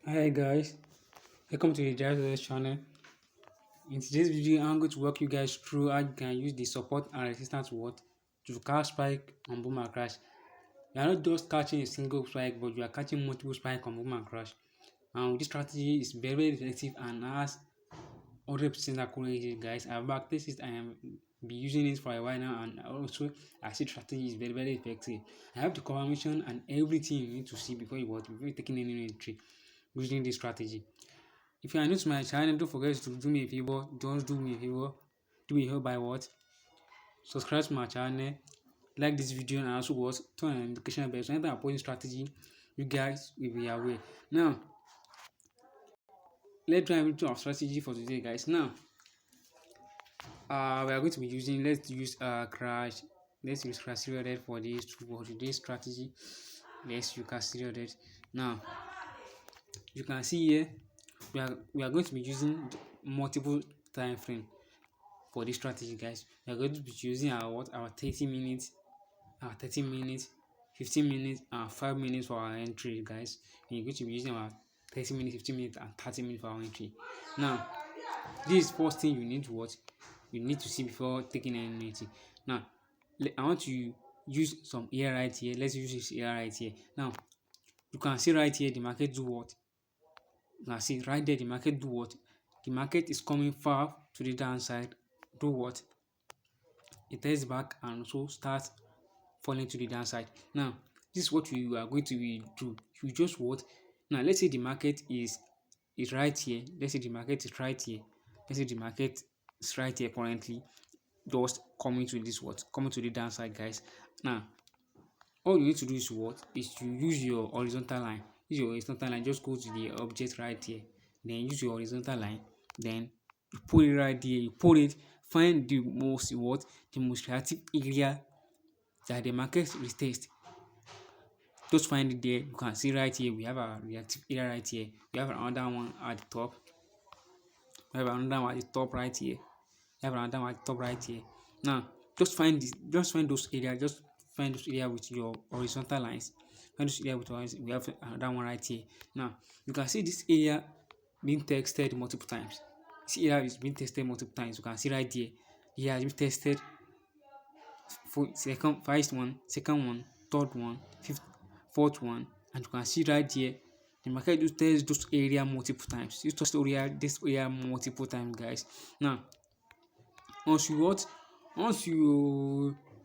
Hi guys, welcome to the Deriv channel. In today's video, I'm going to walk you guys through how you can use the support and resistance word to catch spike on boom and crash. You are not just catching a single spike, but you are catching multiple spike on boom and crash. And this strategy is very effective and has 100% accuracy, guys. I've practiced it. I am be using it for a while now, and also I see strategy is very effective. I have the confirmation and everything you need to see before you taking any entry using this strategy. If you are new to my channel, don't forget to do me a favor. Just do me a favor. Do me a favor by what? Subscribe to my channel, like this video, and also what? Turn on notification bell. So anytime I post a strategy, you guys will be aware. Now, let's dive into our strategy for today, guys. Now, we are going to be using. Let's use crash. Let's use crash serial for today's strategy. Let's use crash serial. Now, you can see here we are going to be using multiple time frame for this strategy, guys. We are going to be using our 30 minutes, 15 minutes, and 5 minutes for our entry, guys. And you're going to be using our 30 minutes, 15 minutes, and 30 minutes for our entry. Now, this is first thing you need to watch. You need to see before taking any entry. Now, I want to use some here right here. Let's use this here right here. Now, you can see right here the market do what? You can see right there the market do what? The market is coming far to the downside. Do what? It tests back and also starts falling to the downside. Now, this is what we are going to do. You just what? Now, let's say the market is right here. Let's say the market is right here. Let's say the market is right here currently, just coming to this what? Coming to the downside, guys. Now, all you need to do is what? Is to use your horizontal line. Use your horizontal line. Just go to the object right here. Then use your horizontal line. Then you put it right there. You put it. Find the most what? The most reactive area that the market retest. Just find it there. You can see right here. We have a reactive area right here. We have another one at the top. We have another one at the top right here. We have another one at the top right here. Now, just find this. Just find those areas. Just find those areas with your horizontal lines. Find those areas with horizontal. We have another one right here. Now, you can see this area being tested multiple times. This area is being tested multiple times. You can see right there. Here has been tested for first one, second one, third one, fifth, fourth one, and you can see right here the market just test those area multiple times. You test this area multiple times, guys. Now, once you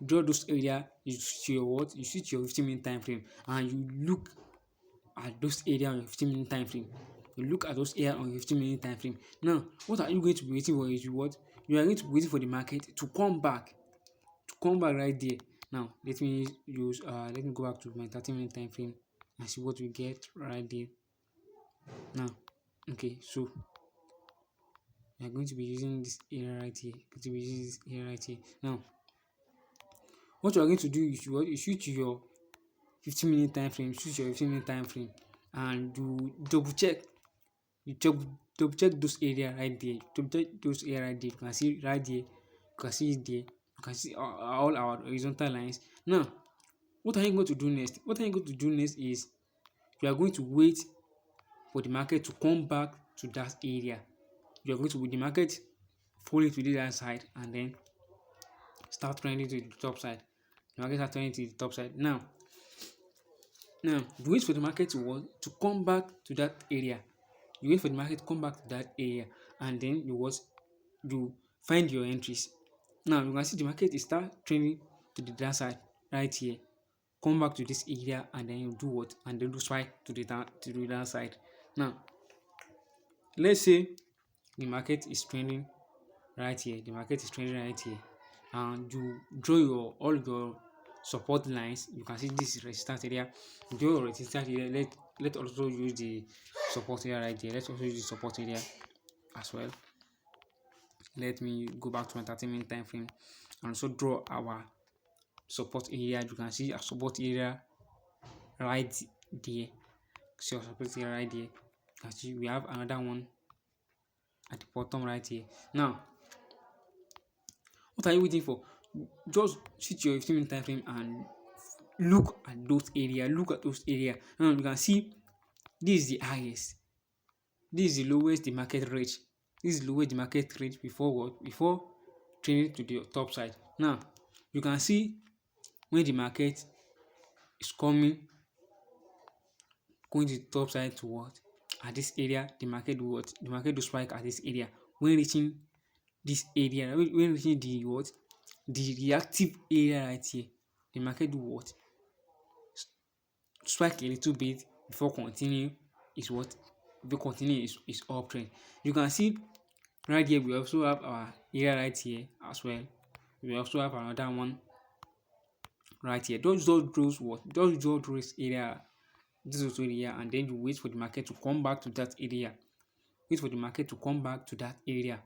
draw those area, you see your what? You see your 15-minute time frame, and you look at those area on your 15-minute time frame. You look at those area on your 15-minute time frame. Now, what are you going to be waiting for? Is what you are going to be waiting for the market to come back right there. Now let me go back to my 30-minute time frame and see what we get right there. Now, okay, so we are going to be using this area right here. Now, what you are going to do is you switch your 15-minute time frame, and you double check. You double check those area right there. Double check those area right there. You can see right there. You can see it there. You can see all our horizontal lines. Now, what are you going to do next? What are you going to do next is you are going to wait for the market to come back to that area. You are going to wait the market fall to the other side and then start trending to the top side. The market start trending to the top side. Now, you wait for the market to come back to that area. You wait for the market to come back to that area, and then you find your entries. Now you can see the market is start trending to the downside right here. Come back to this area and then you do what? And then do spike to the downside. Now, let's say the market is trending right here. And you draw all your support lines. You can see this is resistance area. Draw your resistance area. Let's also use the support area right there. Let's also use the support area as well. Let me go back to my 30-minute time frame and also draw our support area. You can see our support area right there. See our support area right there. You can see we have another one at the bottom right here. Now, what are you waiting for? Just switch your 15-minute time frame and look at those area. Now you can see this is the highest. This is the lowest the market reach. This is the lowest the market reach before what? Before trending to the top side. Now you can see when the market is going to the top side to what? At this area, the market will what? The market will spike at this area. When reaching this area, when reaching the what? The reactive area right here, the market will what? Spike a little bit before continuing is what? Before continuing is uptrend. You can see right here we also have our area right here as well. We also have another one right here. Those just draws what? Those just draws area. This is also area, and then you wait for the market to come back to that area. Wait for the market to come back to that area.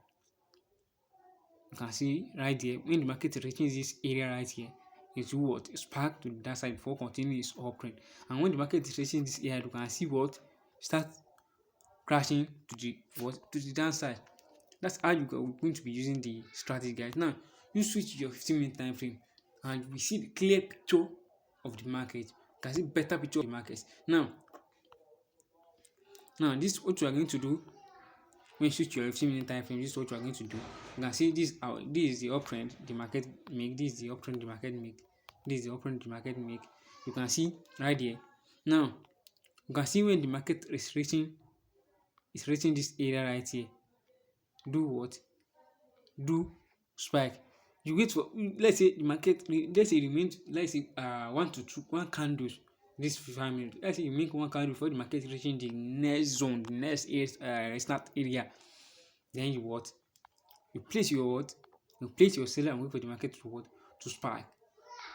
You can see right there when the market reaches this area right here, it will what? Spark to that side before continuing its uptrend. And when the market is reaching this area, you can see what? Start crashing to the what? To the downside. That's how you are going to be using the strategy, guys. Now you switch your 15-minute time frame and we see the clear picture of the market. You can see better picture of the market. Now this what you are going to do when you switch your 15-minute time frame. This is what you are going to do. You can see this is the uptrend the market make. This is the uptrend the market make. This is the uptrend the market make. You can see right here. Now you can see when the market is reaching this area right here. Do what? Do spike. You wait for, let's say the market, let's say remains, let's say 1 candles this 5 minutes. Let's say you make 1 candle before the market reaching the next zone, the next restart area. Then you what? You place your what? You place your seller and wait for the market to what? To spike.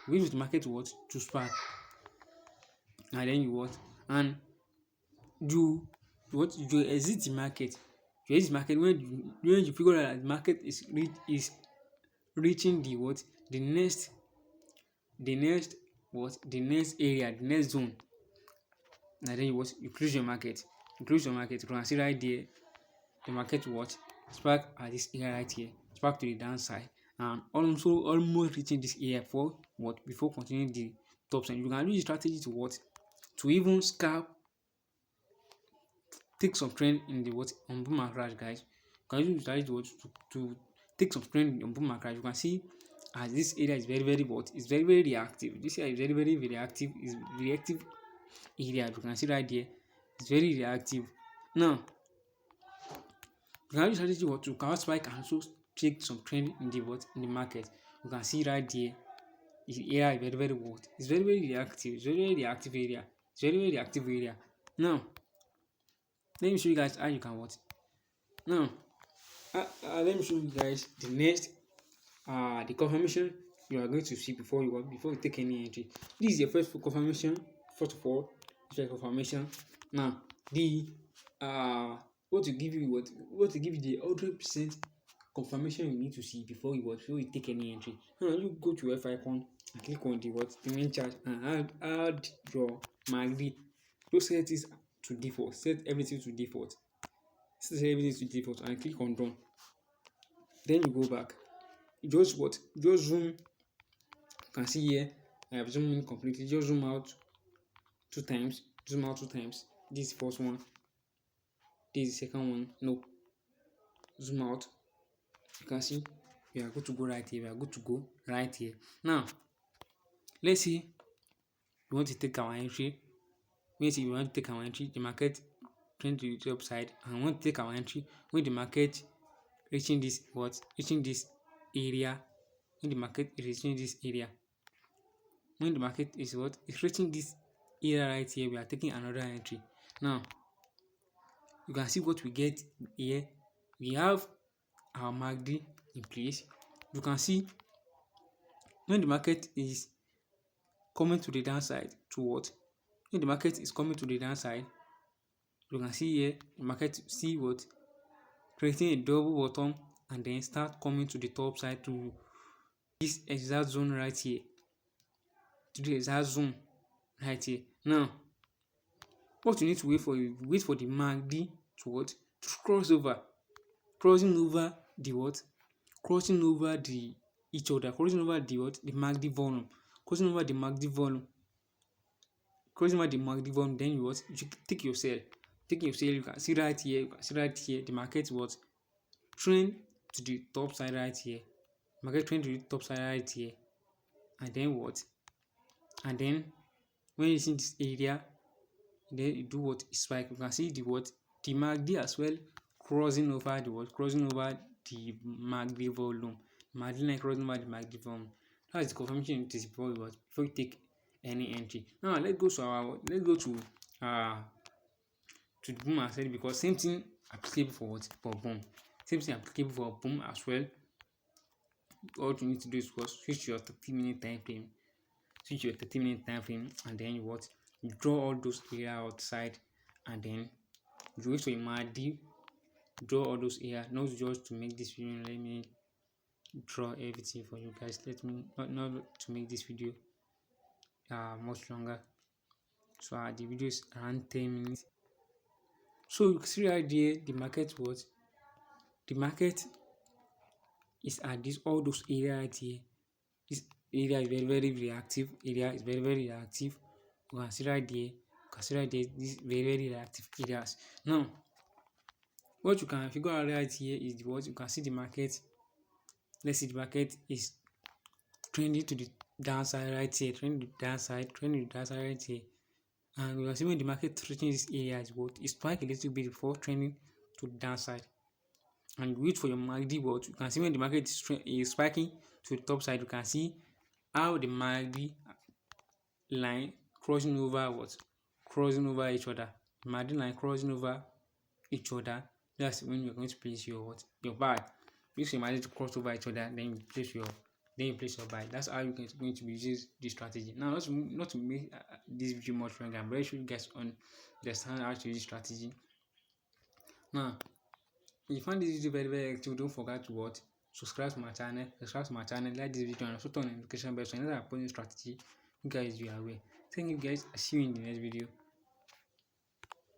Wait for the market to what? To spike. And then you what? And you what? You exit the market. You exit the market when you figure out that the market is reaching the what? The next what? The next area, the next zone. And then you what? You close your market. You close your market. You can see right there the market what? Spark at this area right here. Spark to the downside. And also almost reaching this area for what? Before continuing the top side. You can use the strategy to what? To even scalp, take some trend in the what? On boom and crash, guys. You can use the strategy to what? To take some trend on boom and crash. You can see as this area is very what? It's very reactive. This area is very reactive. It's reactive area. You can see right there. It's very reactive. Now you can use strategy what? To cover spike and also take some trend in the what? In the market. You can see right there. The area is very what? It's very reactive. It's very reactive area. It's very reactive area. Now let me show you guys how you can what? Now let me show you guys the next the confirmation you are going to see before you take any entry. This is your first confirmation. First of all, this is confirmation. Now the what to give you the 100% confirmation you need to see before you take any entry. Now you go to F icon and click on the main chart and add your MACD. Just set this to default. Set everything to default. And click on done. Then you go back. Just zoom. You can see here I have zoomed in completely. Just zoom out 2 times. This is the first one. This is the second one. No. Zoom out. You can see we are good to go right here. Now let's see we want to take our entry. The market trend to the upside, and we want to take our entry when the market reaching this area. When the market is reaching this area, when the market is reaching this area right here, we are taking another entry. Now you can see what we get here. We have our MACD in place. You can see when the market is coming to the downside when the market is coming to the downside, you can see here the market creating a double bottom and then start coming to the top side to this exact zone right here. Now what you need to wait for the MACD to cross over, crossing over the MACD volume, then you take your sell. Taking your sale, you can see right here, you can see right here, the market was trend to the top side right here. Market trend to the top side right here. And then what? And then when you see this area, then you do what? Spike. You can see the what? The MACD as well crossing over the what? Crossing over the MACD volume. MACD line crossing over the MACD volume. That is the confirmation you need to see before you take any entry. Now let's go to the boom and sell, because same thing applicable for what? For boom. Same thing applicable for boom as well. All you need to do is what? Switch your 30-minute time frame. Switch your 30-minute time frame, and then you what? You draw all those area outside, and then you wait for a MACD. Draw all those area. Not just to make this video. Let me draw everything for you guys. Let me not to make this video much longer. So the video is around 10 minutes. So you see right there, the market was, the market is at this all those area right here. This area is very reactive. Area is very reactive. You can see right there. You can see right there. These very reactive areas. Now, what you can figure out right here is what you can see the market. Let's see the market is trending to the downside right here. Trending to the downside right here. And we are seeing when the market reaching this area is what? It spike a little bit before trending to the downside. And wait for your MACD, but you can see when the market is spiking to the top side, you can see how the MACD line crossing over what? Crossing over each other. The MACD line crossing over each other. That's when you're going to place your what? Your buy. If you manage to cross over each other, then you place your buy. That's how you're going to be using this strategy. Now, not to make this video much longer, I'm very sure you guys understand how to use this strategy. Now, if you find this video very helpful, don't forget to what? Subscribe to my channel, like this video, and also turn on the notification bell so whenever I post new strategy, you guys will be aware. Thank you guys. I see you in the next video.